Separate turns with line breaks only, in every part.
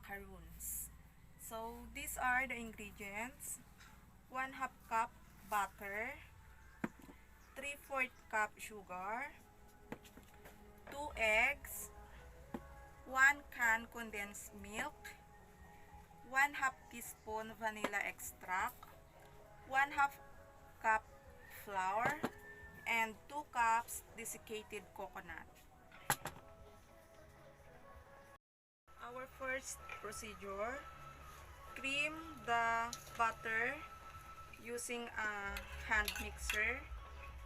macaroons. So these are the ingredients: 1/2 cup butter, 3/4 cup sugar, 2 eggs, 1 can condensed milk, 1/2 teaspoon vanilla extract, 1/2 cup flour, and 2 cups desiccated coconut. Our first procedure: cream the butter using a hand mixer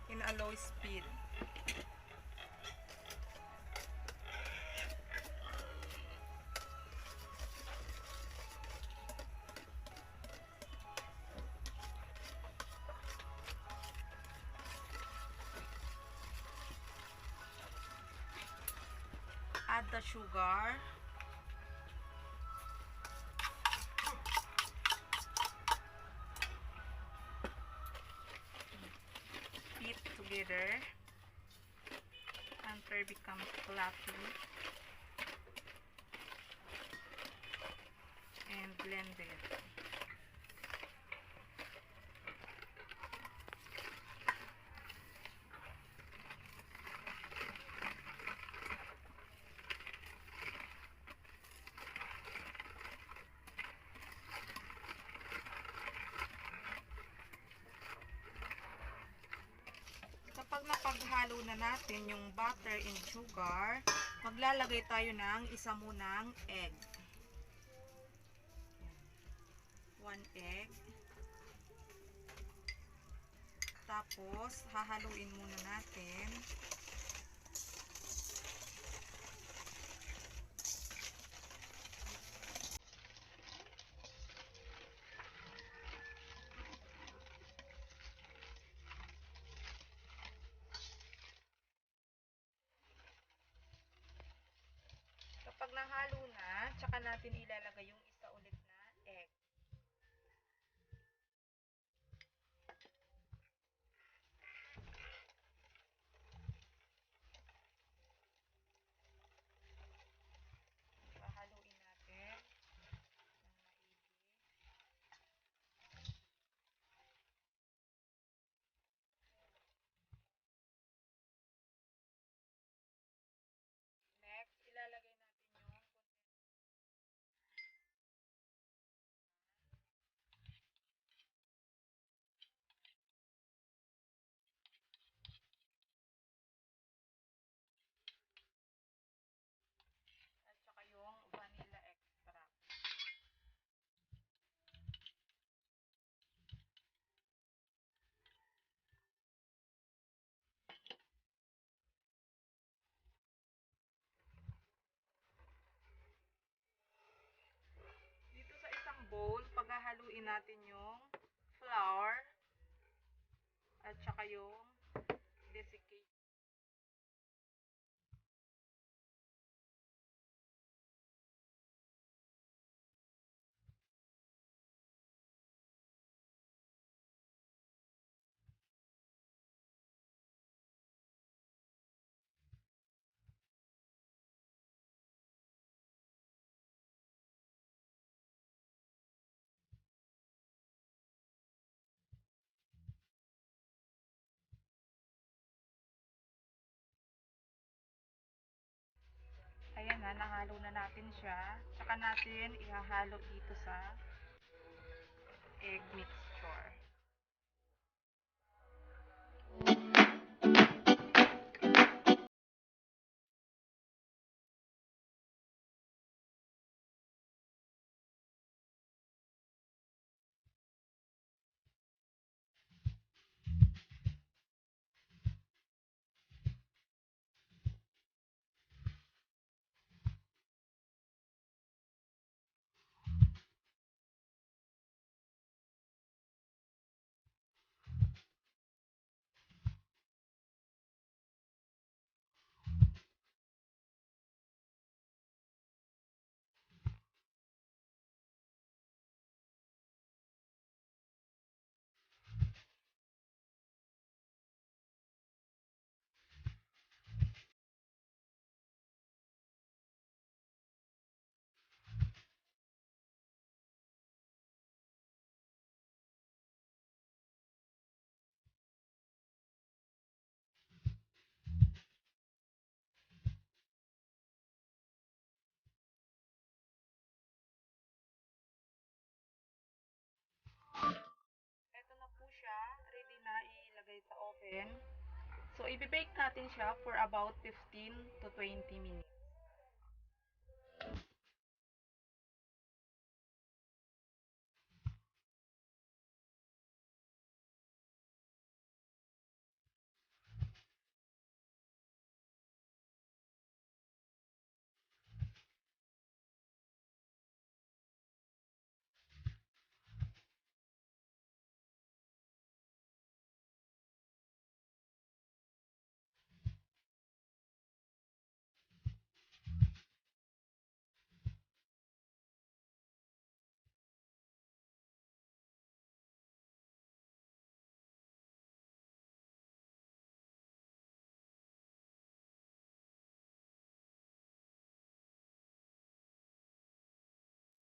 in a low speed. Add the sugar, beat together until it becomes fluffy, and blend it. Kapag napaghalo na natin yung butter and sugar, maglalagay tayo ng isa munang egg. 1 egg. Tapos, hahaluin muna natin. Kapag nahalo na, tsaka natin ilalagay yung isa ulit na egg. Hahaluin natin ng maigi. Next, ilalagay natin yung at saka yung vanilla extract. Dito sa isang bowl, paghahaluin natin yung flour at saka yung desiccated. Ayan na, nahalo na natin siya. Tsaka natin ihahalo dito sa egg mixture. natin. So, i-bake natin siya for about 15 to 20 minutes.